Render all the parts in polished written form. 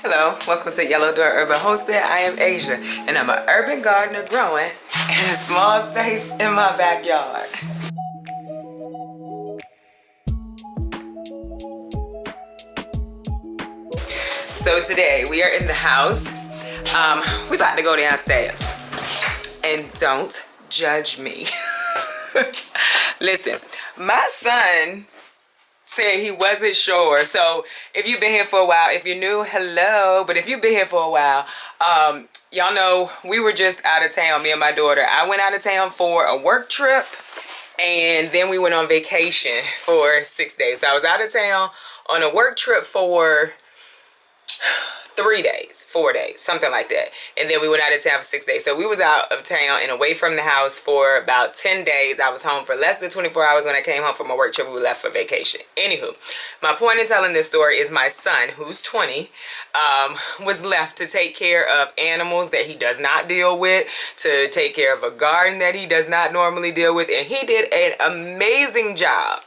Hello, welcome to Yellow Door Urban Homestead. I am Asia, and I'm an urban gardener growing in a small space in my backyard. So today we are in the house. We about to go downstairs, and don't judge me. Listen, my son said he wasn't sure. So if you've been here for a while, if you're new, hello. But if you've been here for a while, y'all know we were just out of town, me and my daughter. I went out of town for a work trip, and then we went on vacation for 6 days. So I was out of town on a work trip for 3 days, 4 days, something like that. And then we went out of town for 6 days. So we was out of town and away from the house for about 10 days. I was home for less than 24 hours when I came home from my work trip. We left for vacation. Anywho, my point in telling this story is my son, who's 20, was left to take care of animals that he does not deal with, to take care of a garden that he does not normally deal with. And he did an amazing job.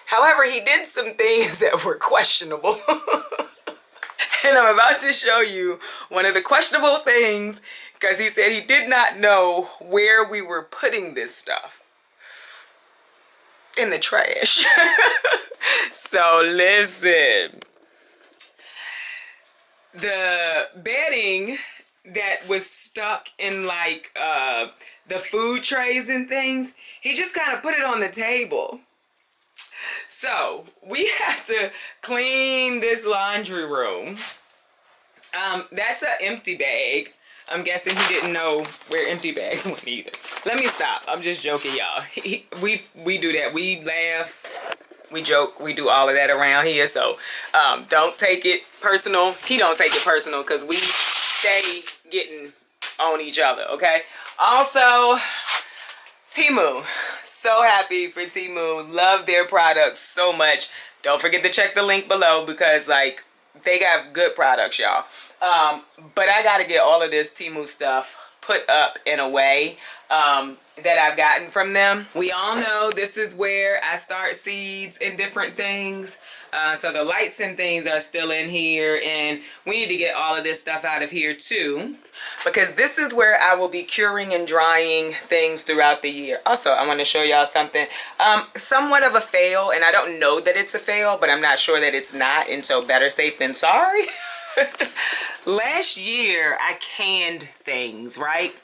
However, he did some things that were questionable. And I'm about to show you one of the questionable things, because he said he did not know where we were putting this stuff. In the trash. So listen. The bedding that was stuck in like the food trays and things, he just kind of put it on the table. So we have to clean this laundry room. That's an empty bag. I'm guessing he didn't know where empty bags went either. Let me stop. I'm just joking, y'all. We do that. We laugh, we joke, we do all of that around here. So don't take it personal. He don't take it personal, because we stay getting on each other, okay? Also, Temu. So happy for Temu. Love their products so much. Don't forget to check the link below, because like they got good products, y'all. But I gotta get all of this Temu stuff put up in a way that I've gotten from them. We all know this is where I start seeds and different things. So the lights and things are still in here, and we need to get all of this stuff out of here too, because this is where I will be curing and drying things throughout the year. Also, I want to show y'all something, somewhat of a fail, and I don't know that it's a fail, but I'm not sure that it's not, and so better safe than sorry. Last year I canned things, right?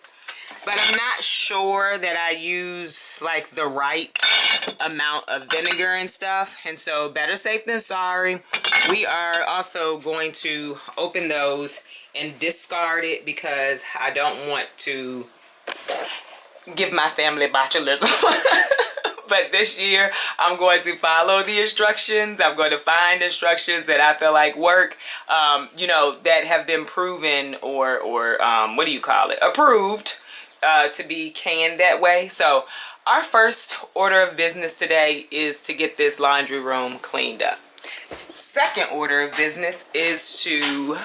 But I'm not sure that I use like the right amount of vinegar and stuff. And so better safe than sorry. We are also going to open those and discard it, because I don't want to give my family botulism. But this year I'm going to follow the instructions. I'm going to find instructions that I feel like work, you know, that have been proven or what do you call it? Approved. To be canned that way. So our first order of business today is to get this laundry room cleaned up. Second order of business is to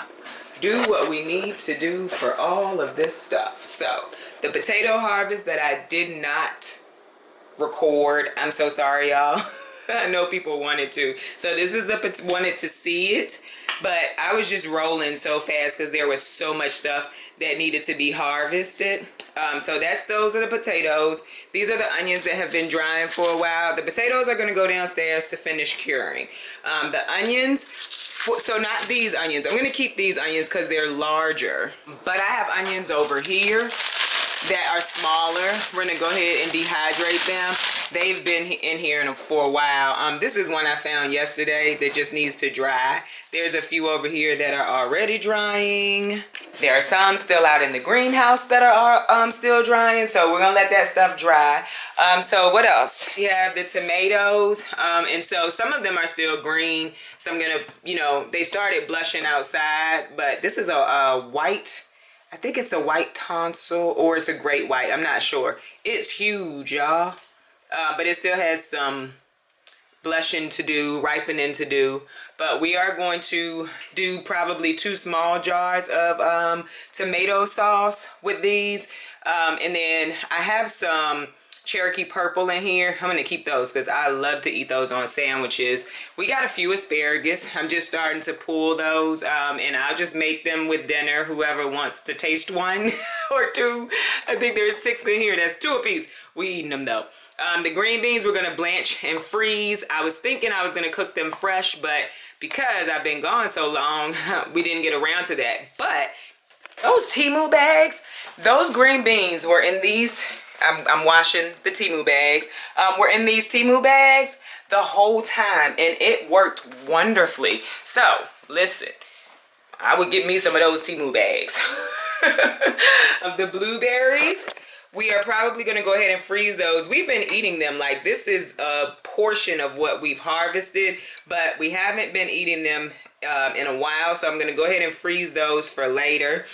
do what we need to do for all of this stuff. So the potato harvest that I did not record, I'm so sorry, y'all. I know people wanted to. So this is wanted to see it, but I was just rolling so fast because there was so much stuff that needed to be harvested. So those are the potatoes. These are the onions that have been drying for a while. The potatoes are going to go downstairs to finish curing. The onions, so not these onions. I'm going to keep these onions because they're larger. But I have onions over here that are smaller. We're going to go ahead and dehydrate them. They've been in here for a while. This is one I found yesterday that just needs to dry. There's a few over here that are already drying. There are some still out in the greenhouse that are still drying. So we're gonna let that stuff dry. So what else? We have the tomatoes. And so some of them are still green. So I'm gonna, you know, they started blushing outside, but this is a white, I think it's a white tonsil, or it's a great white. I'm not sure. It's huge, y'all. But it still has some blushing to do, ripening to do. But we are going to do probably 2 small jars of tomato sauce with these. And then I have some Cherokee purple in here. I'm gonna keep those because I love to eat those on sandwiches. We got a few asparagus. I'm just starting to pull those, and I'll just make them with dinner. Whoever wants to taste one or two. I think there's 6 in here. That's 2 apiece. We eating them though. The green beans we're gonna blanch and freeze. I was thinking I was gonna cook them fresh, but because I've been gone so long, we didn't get around to that. But those Temu bags, those green beans were in these. I'm washing the Temu bags. We're in these Temu bags the whole time, and it worked wonderfully. So listen, I would get me some of those Temu bags. The blueberries, we are probably going to go ahead and freeze those. We've been eating them. Like, this is a portion of what we've harvested, but we haven't been eating them in a while, so I'm going to go ahead and freeze those for later.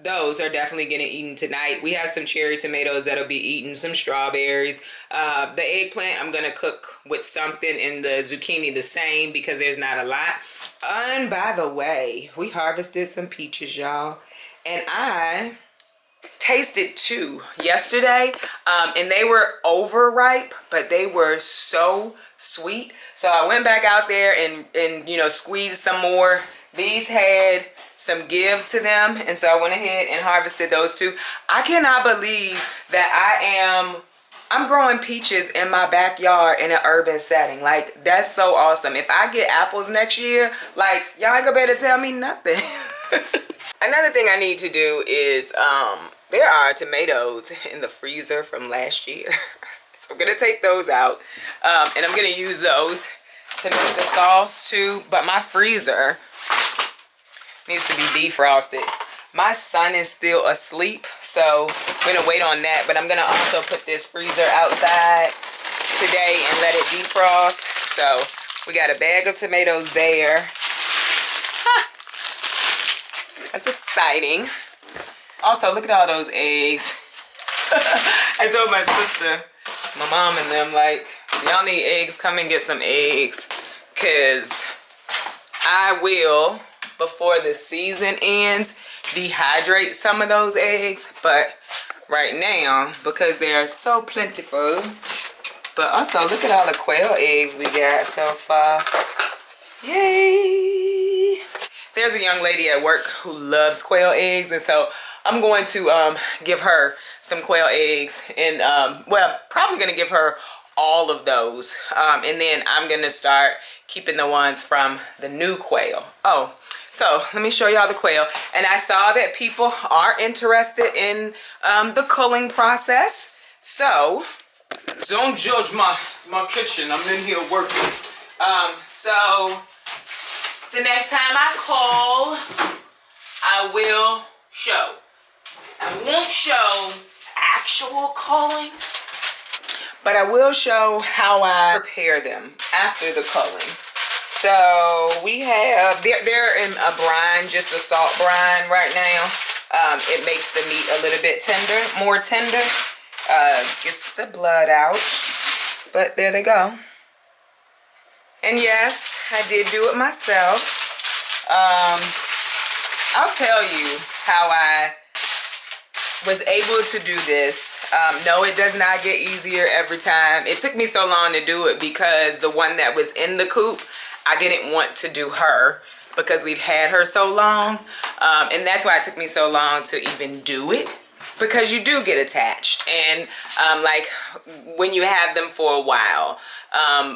Those are definitely getting eaten tonight. We have some cherry tomatoes that'll be eaten, some strawberries. The eggplant I'm going to cook with something, and the zucchini the same because there's not a lot. And by the way, we harvested some peaches, y'all, and I tasted 2 yesterday, and they were overripe, but they were so sweet. So I went back out there and you know, squeezed some more. These had some give to them, and so I went ahead and harvested those 2. I cannot believe that I'm growing peaches in my backyard in an urban setting. Like, that's so awesome. If I get apples next year, like, y'all ain't gonna be able to tell me nothing. Another thing I need to do is, there are tomatoes in the freezer from last year. So I'm gonna take those out, and I'm gonna use those to make the sauce too. But my freezer needs to be defrosted. My son is still asleep, so I'm gonna wait on that. But I'm gonna also put this freezer outside today and let it defrost. So we got a bag of tomatoes there. That's exciting. Also, look at all those eggs. I told my sister, my mom and them, like, y'all need eggs, come and get some eggs. Cause I will, before the season ends, dehydrate some of those eggs. But right now, because they are so plentiful. But also, look at all the quail eggs we got so far. Yay! There's a young lady at work who loves quail eggs, and so I'm going to give her some quail eggs, and well, probably gonna give her all of those, and then I'm gonna start keeping the ones from the new quail. Oh, so let me show y'all the quail. And I saw that people are interested in the culling process, so don't judge my kitchen. I'm in here working. So the next time I cull, I will show. I won't show actual culling, but I will show how I prepare them after the culling. So we have, they're in a brine, just a salt brine right now. It makes the meat a little bit tender, more tender. Gets the blood out, but there they go. And yes, I did do it myself. I'll tell you how I was able to do this. No, it does not get easier every time. It took me so long to do it because the one that was in the coop, I didn't want to do her because we've had her so long. And that's why it took me so long to even do it, because you do get attached. And like when you have them for a while,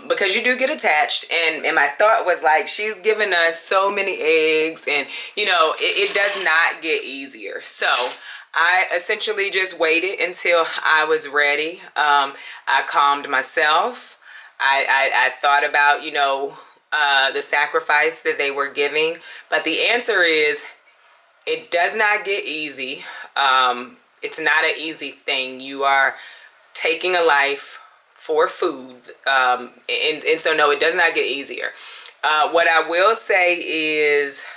because you do get attached. And my thought was like, she's given us so many eggs, and you know, it does not get easier. So I essentially just waited until I was ready. I calmed myself. I thought about, you know, the sacrifice that they were giving. But the answer is, it does not get easy. It's not an easy thing. You are taking a life for food. And so, no, it does not get easier. What I will say is,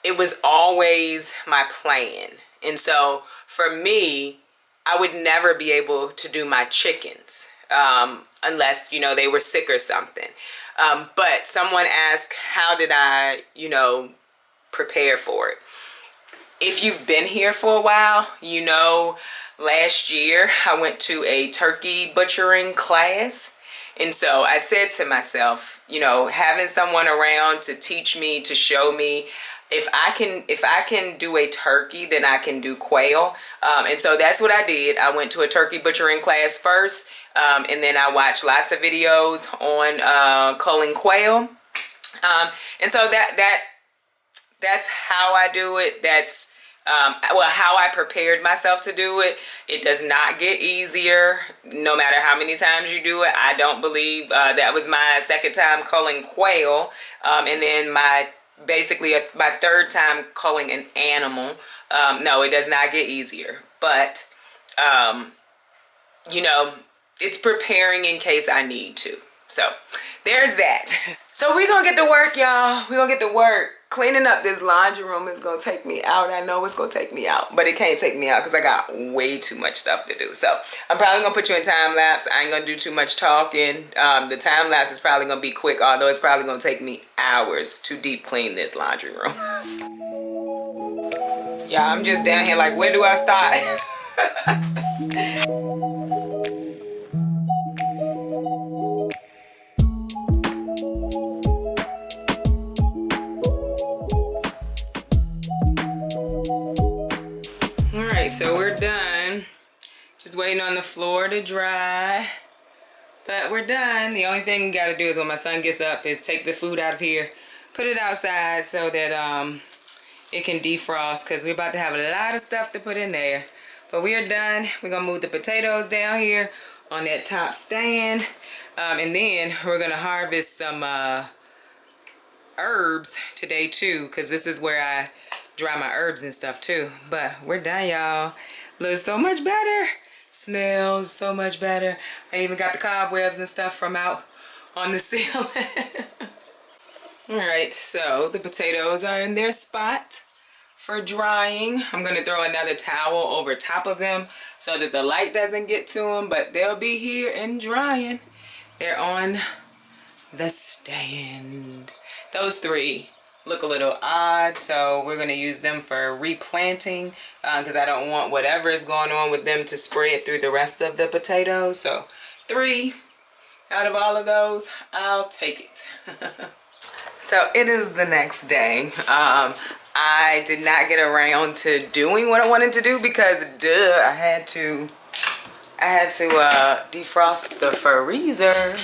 it was always my plan. And so for me, I would never be able to do my chickens unless, you know, they were sick or something. But someone asked, how did I, you know, prepare for it? If you've been here for a while, you know, last year I went to a turkey butchering class. And so I said to myself, you know, having someone around to teach me, to show me, if I can do a turkey, then I can do quail. And so that's what I did. I went to a turkey butchering class first, and then I watched lots of videos on culling quail. And so that's how I do it. That's well, how I prepared myself to do it. It does not get easier no matter how many times you do it. I don't believe that was my second time culling quail, and then my third time culling an animal. No, it does not get easier, but you know, it's preparing in case I need to. So there's that. So we're gonna get to work, y'all. We're gonna get to work. Cleaning up this laundry room is gonna take me out. I know it's gonna take me out, but it can't take me out because I got way too much stuff to do. So I'm probably gonna put you in time lapse. I ain't gonna do too much talking. The time lapse is probably gonna be quick, although it's probably gonna take me hours to deep clean this laundry room. Yeah, I'm just down here like, where do I start? So we're done. Just waiting on the floor to dry. But we're done. The only thing we gotta do is when my son gets up is take the food out of here, put it outside so that it can defrost, because we're about to have a lot of stuff to put in there. But we are done. We're gonna move the potatoes down here on that top stand. And then we're gonna harvest some herbs today too, because this is where I dry my herbs and stuff too. But we're done, y'all. Looks so much better. Smells so much better. I even got the cobwebs and stuff from out on the ceiling. All right, so the potatoes are in their spot for drying. I'm gonna throw another towel over top of them so that the light doesn't get to them, but they'll be here and drying. They're on the stand. Those three look a little odd, so we're going to use them for replanting, because I don't want whatever is going on with them to spread through the rest of the potatoes. So 3 out of all of those, I'll take it. So it is the next day. I did not get around to doing what I wanted to do because I had to defrost the freezer.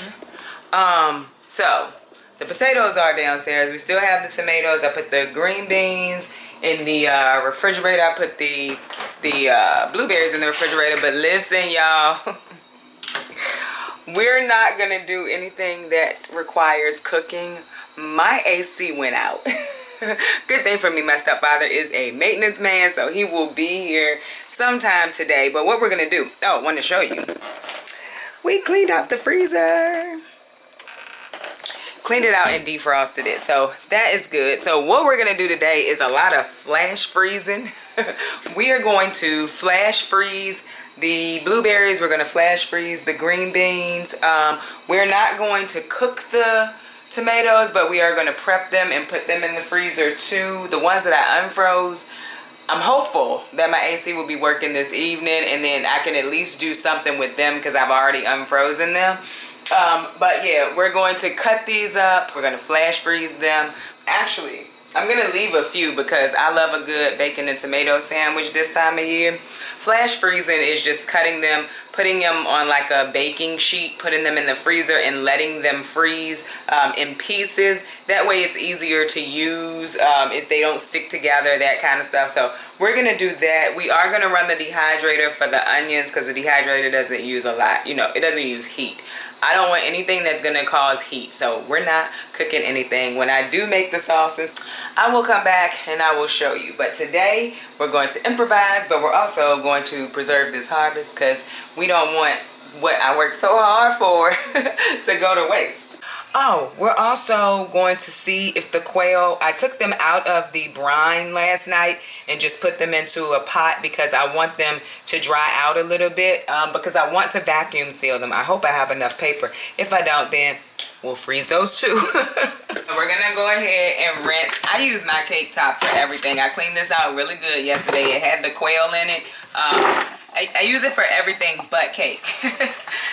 So the potatoes are downstairs. We still have the tomatoes. I put the green beans in the refrigerator. I put the blueberries in the refrigerator. But listen, y'all, we're not gonna do anything that requires cooking. My AC went out. Good thing for me, my stepfather is a maintenance man, so he will be here sometime today. But what we're gonna do, oh, I want to show you. We cleaned out the freezer. Cleaned it out and defrosted it, so that is good. So what we're gonna do today is a lot of flash freezing. We are going to flash freeze the blueberries. We're gonna flash freeze the green beans. We're not going to cook the tomatoes, but we are gonna prep them and put them in the freezer too. The ones that I unfroze, I'm hopeful that my AC will be working this evening, and then I can at least do something with them because I've already unfrozen them. But yeah, we're going to cut these up. We're going to flash freeze them. Actually, I'm going to leave a few because I love a good bacon and tomato sandwich this time of year. Flash freezing is just cutting them, putting them on like a baking sheet, putting them in the freezer and letting them freeze in pieces. That way it's easier to use if they don't stick together, that kind of stuff. So we're going to do that. We are going to run the dehydrator for the onions because the dehydrator doesn't use a lot. You know, it doesn't use heat. I don't want anything that's going to cause heat, so we're not cooking anything. When I do make the sauces, I will come back and I will show you. But today, we're going to improvise, but we're also going to preserve this harvest because we don't want what I worked so hard for to go to waste. Oh, we're also going to see if the quail, I took them out of the brine last night and just put them into a pot because I want them to dry out a little bit because I want to vacuum seal them. I hope I have enough paper. If I don't, then we'll freeze those too. We're gonna go ahead and rinse. I use my cake top for everything. I cleaned this out really good yesterday. It had the quail in it. I use it for everything but cake.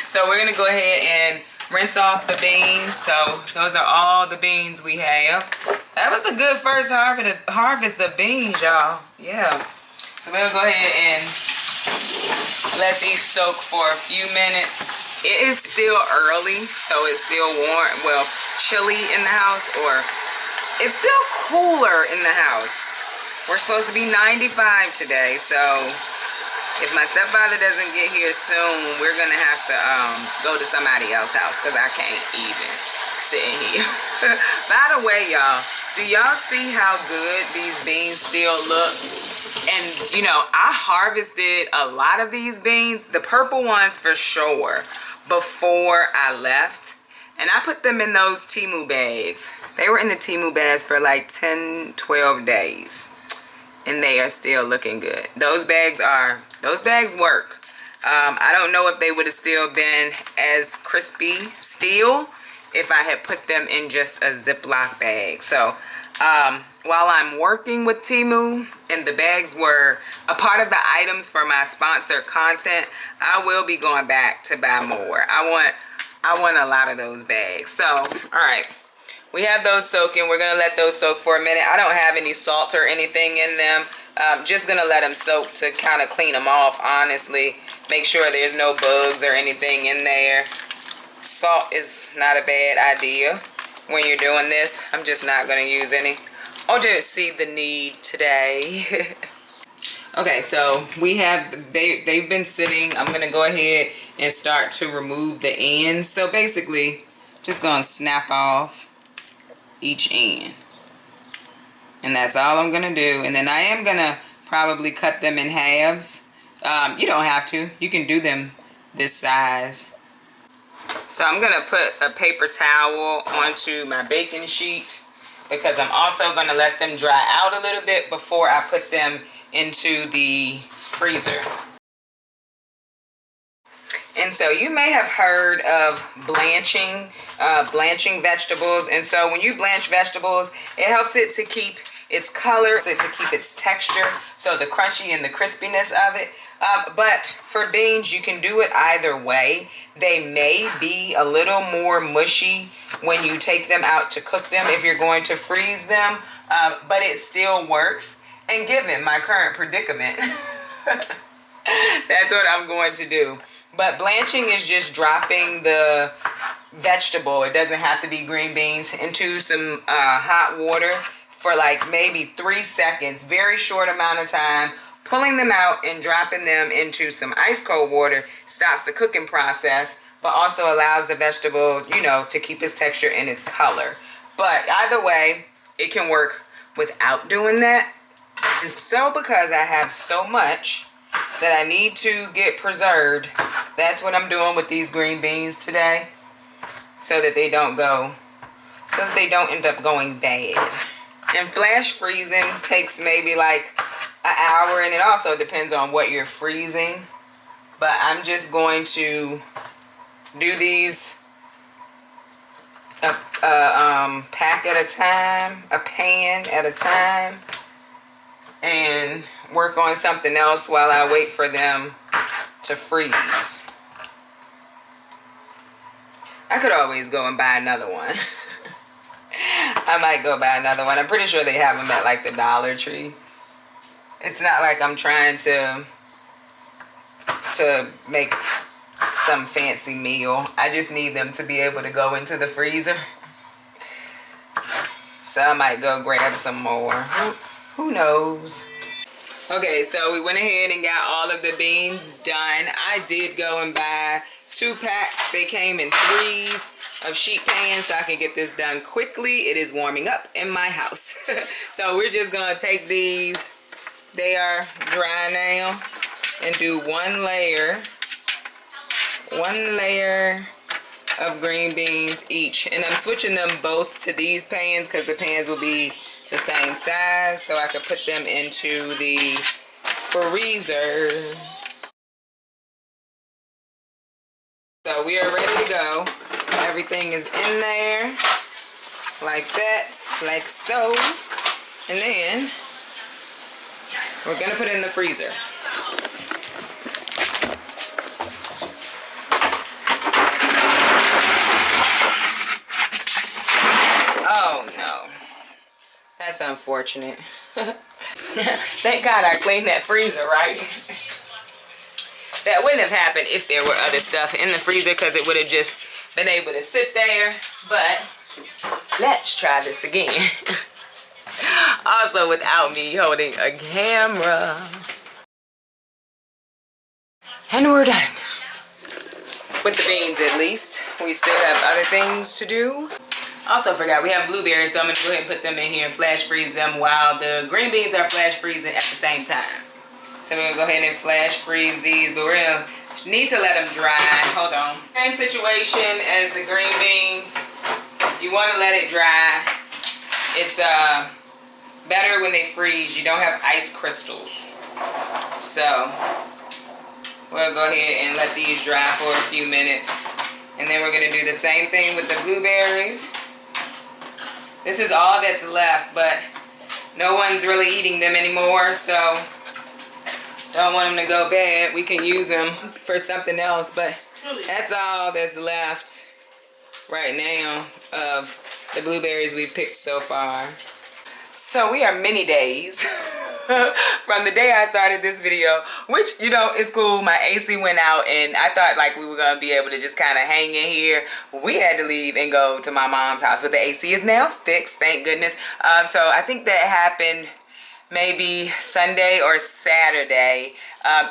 So we're gonna go ahead and rinse off the beans. So those are all the beans we have. That was a good first harvest of beans, y'all. Yeah. So we'll go ahead and let these soak for a few minutes. It is still early, so it's still warm, well, chilly in the house, or it's still cooler in the house. We're supposed to be 95 today, so if my stepfather doesn't get here soon, we're gonna have to go to somebody else's house because I can't even sit in here. By the way, y'all, do y'all see how good these beans still look? And you know, I harvested a lot of these beans, the purple ones for sure, before I left. And I put them in those Temu bags. They were in the Temu bags for like 10, 12 days. And they are still looking good. Those bags work. I don't know if they would have still been as crispy still if I had put them in just a Ziploc bag. So while I'm working with Temu and the bags were a part of the items for my sponsored content, I will be going back to buy more. I want a lot of those bags. So, all right. We have those soaking. We're going to let those soak for a minute. I don't have any salt or anything in them. Just going to let them soak to kind of clean them off, honestly. Make sure there's no bugs or anything in there. Salt is not a bad idea when you're doing this. I'm just not going to use any. I'll just see the need today. Okay, so we have, they've been sitting. I'm going to go ahead and start to remove the ends. So basically, just going to snap off each end. And that's all I'm going to do. And then I am going to probably cut them in halves. You don't have to. You can do them this size. So I'm going to put a paper towel onto my baking sheet because I'm also going to let them dry out a little bit before I put them into the freezer. And so you may have heard of blanching vegetables. And so when you blanch vegetables, it helps it to keep its color, to keep its texture, so the crunchy and the crispiness of it. But for beans, you can do it either way. They may be a little more mushy when you take them out to cook them if you're going to freeze them, but it still works. And given my current predicament, that's what I'm going to do. But blanching is just dropping the vegetable, it doesn't have to be green beans, into some hot water for like maybe 3 seconds, very short amount of time. Pulling them out and dropping them into some ice cold water stops the cooking process, but also allows the vegetable, you know, to keep its texture and its color. But either way, it can work without doing that. And so because I have so much that I need to get preserved, that's what I'm doing with these green beans today, so that they don't end up going bad. And flash freezing takes maybe like an hour, and it also depends on what you're freezing. But I'm just going to do these a pack at a time, a pan at a time, and work on something else while I wait for them to freeze. I could always go and buy another one. I might go buy another one. I'm pretty sure they have them at like the Dollar Tree. It's not like I'm trying to make some fancy meal. I just need them to be able to go into the freezer. So I might go grab some more. Who knows? Okay, so we went ahead and got all of the beans done. I did go and buy 2 packs. They came in 3s of sheet pans, so I can get this done quickly. It is warming up in my house. So we're just gonna take these, they are dry now, and do one layer of green beans each. And I'm switching them both to these pans because the pans will be the same size, so I could put them into the freezer. So we are ready to go. Everything is in there like that, like so. And then we're gonna put it in the freezer. That's unfortunate. Thank God I cleaned that freezer, right? That wouldn't have happened if there were other stuff in the freezer, because it would have just been able to sit there. But let's try this again. Also without me holding a camera. And we're done. With the beans at least. We still have other things to do. Also forgot we have blueberries, so I'm gonna go ahead and put them in here and flash freeze them while the green beans are flash freezing at the same time. So we're gonna go ahead and flash freeze these, but we're gonna need to let them dry. Hold on. Same situation as the green beans. You wanna let it dry. It's better when they freeze. You don't have ice crystals. So we'll go ahead and let these dry for a few minutes. And then we're gonna do the same thing with the blueberries. This is all that's left, but no one's really eating them anymore, so don't want them to go bad. We can use them for something else, but that's all that's left right now of the blueberries we picked so far. So we are many days from the day I started this video, which, you know, is cool. My AC went out and I thought like we were gonna be able to just kind of hang in here. We had to leave and go to my mom's house, but the AC is now fixed, thank goodness. So I think that happened maybe Sunday or Saturday.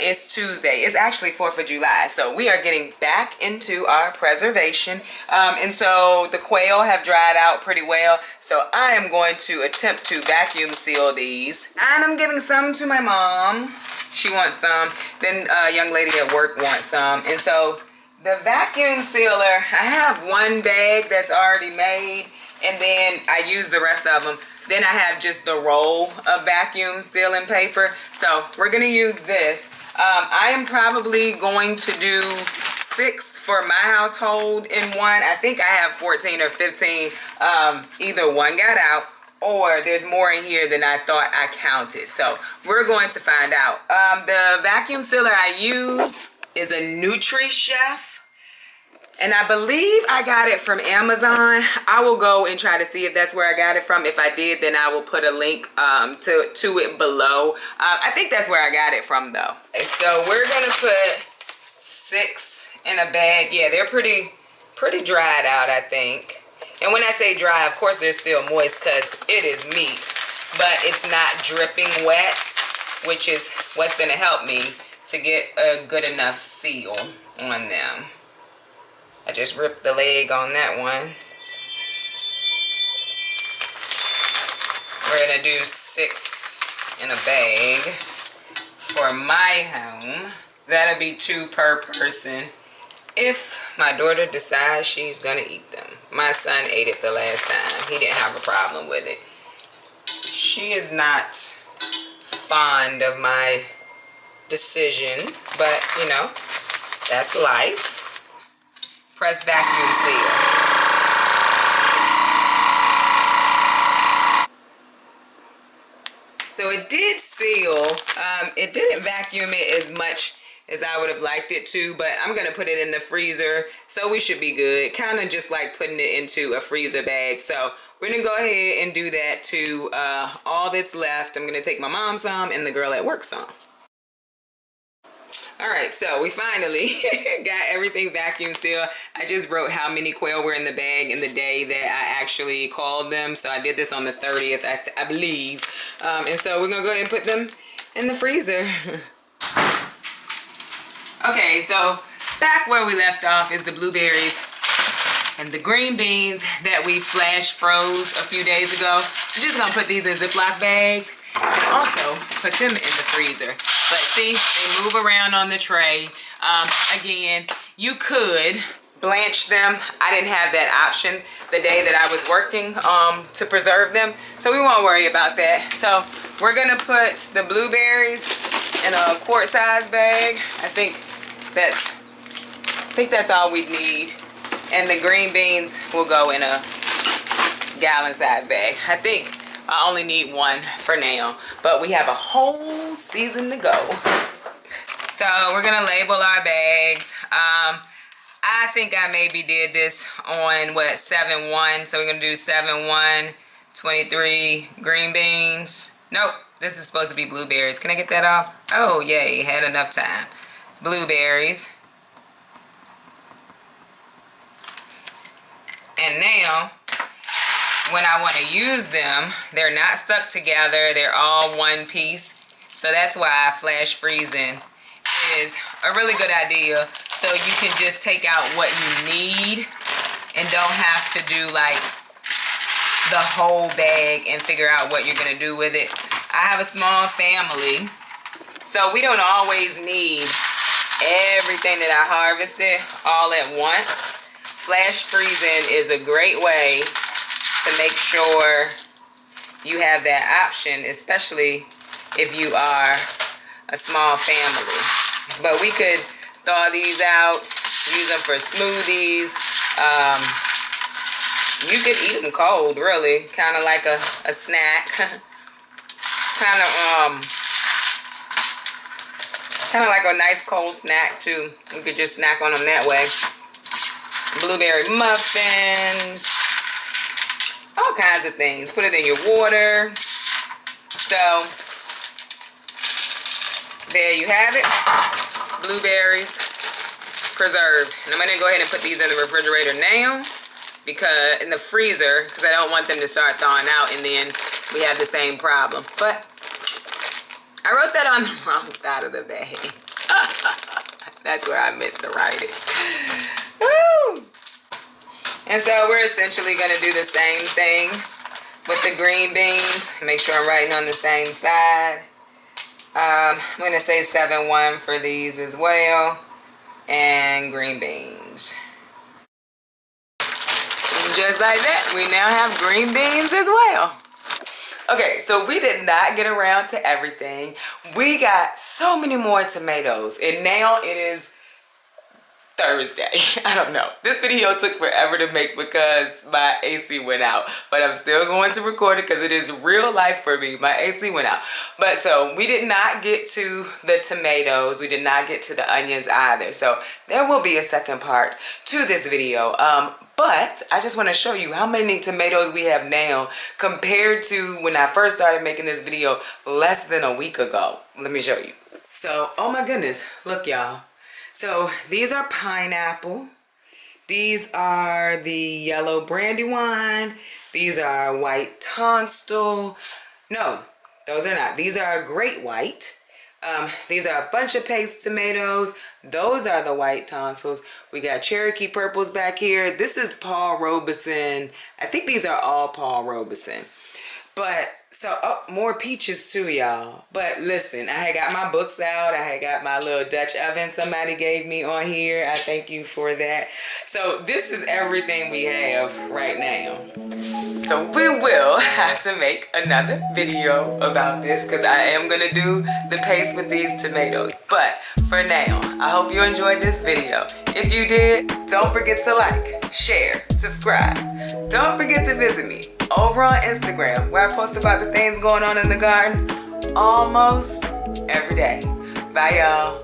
It's Tuesday. It's actually 4th of July. So we are getting back into our preservation. And so the quail have dried out pretty well. So I am going to attempt to vacuum seal these. And I'm giving some to my mom. She wants some. Then a young lady at work wants some. And so the vacuum sealer, I have one bag that's already made. And then I use the rest of them. Then I have just the roll of vacuum sealing paper. So we're gonna use this. I am probably going to do 6 for my household in one. I think I have 14 or 15. Either one got out or there's more in here than I thought I counted. So we're going to find out. The vacuum sealer I use is a NutriChef. And I believe I got it from Amazon. I will go and try to see if that's where I got it from. If I did, then I will put a link to it below. I think that's where I got it from though. Okay, so we're gonna put 6 in a bag. Yeah, they're pretty dried out, I think. And when I say dry, of course they're still moist because it is meat. But it's not dripping wet, which is what's gonna help me to get a good enough seal on them. I just ripped the leg on that one. We're gonna do 6 in a bag for my home. That'll be 2 per person if my daughter decides she's gonna eat them. My son ate it the last time. He didn't have a problem with it. She is not fond of my decision, but you know, that's life. Press vacuum seal. So it did seal. It didn't vacuum it as much as I would have liked it to, but I'm gonna put it in the freezer, so we should be good. Kind of just like putting it into a freezer bag. So we're gonna go ahead and do that to all that's left. I'm gonna take my mom some and the girl at work some. All right, so we finally got everything vacuum sealed. I just wrote how many quail were in the bag in the day that I actually called them. So I did this on the 30th, I believe. And so we're gonna go ahead and put them in the freezer. Okay, so back where we left off is the blueberries and the green beans that we flash froze a few days ago. I'm just gonna put these in Ziploc bags and also put them in the freezer. But see, they move around on the tray. Again, you could blanch them. I didn't have that option the day that I was working to preserve them, so we won't worry about that. So we're gonna put the blueberries in a quart-size bag. I think that's all we need. And the green beans will go in a gallon-size bag. I think I only need 1 for now, but we have a whole season to go. So we're gonna label our bags. I think I maybe did this on what, 7-1. So we're gonna do 7-1 23 green beans. Nope, this is supposed to be blueberries. Can I get that off? Oh, yay, had enough time. Blueberries. And now, when I want to use them, they're not stuck together. They're all one piece. So that's why flash freezing is a really good idea. So you can just take out what you need and don't have to do like the whole bag and figure out what you're going to do with it. I have a small family, so we don't always need everything that I harvested all at once. Flash freezing is a great way to make sure you have that option, especially if you are a small family. But we could thaw these out, use them for smoothies. You could eat them cold, really, kind of like a snack. kind of like a nice cold snack too. You could just snack on them that way. Blueberry muffins, all kinds of things. Put it in your water. So there you have it, blueberries preserved. And I'm gonna go ahead and put these in the refrigerator now, because in the freezer, because I don't want them to start thawing out and then we have the same problem. But I wrote that on the wrong side of the bag. That's where I meant to write it. Woo! And so we're essentially gonna do the same thing with the green beans. Make sure I'm writing on the same side. I'm gonna say 7-1 for these as well. And green beans. And just like that, we now have green beans as well. Okay, so we did not get around to everything. We got so many more tomatoes, and now it is Thursday. I don't know. This video took forever to make because my AC went out, but I'm still going to record it because it is real life for me. My AC went out. But so we did not get to the tomatoes. We did not get to the onions either. So there will be a second part to this video. But I just want to show you how many tomatoes we have now compared to when I first started making this video less than a week ago. Let me show you. So, oh my goodness, look y'all. So these are pineapple. These are the yellow brandywine. These are white tonstal. No, those are not. These are great white. These are a bunch of paste tomatoes. Those are the white tonsils. We got Cherokee purples back here. This is Paul Robeson. I think these are all Paul Robeson. But so, oh, more peaches too, y'all. But listen, I had got my books out. I had got my little Dutch oven somebody gave me on here. I thank you for that. So this is everything we have right now. So we will have to make another video about this because I am going to do the paste with these tomatoes. But for now, I hope you enjoyed this video. If you did, don't forget to like, share, subscribe. Don't forget to visit me over on Instagram, where I post about the things going on in the garden almost every day. Bye, y'all.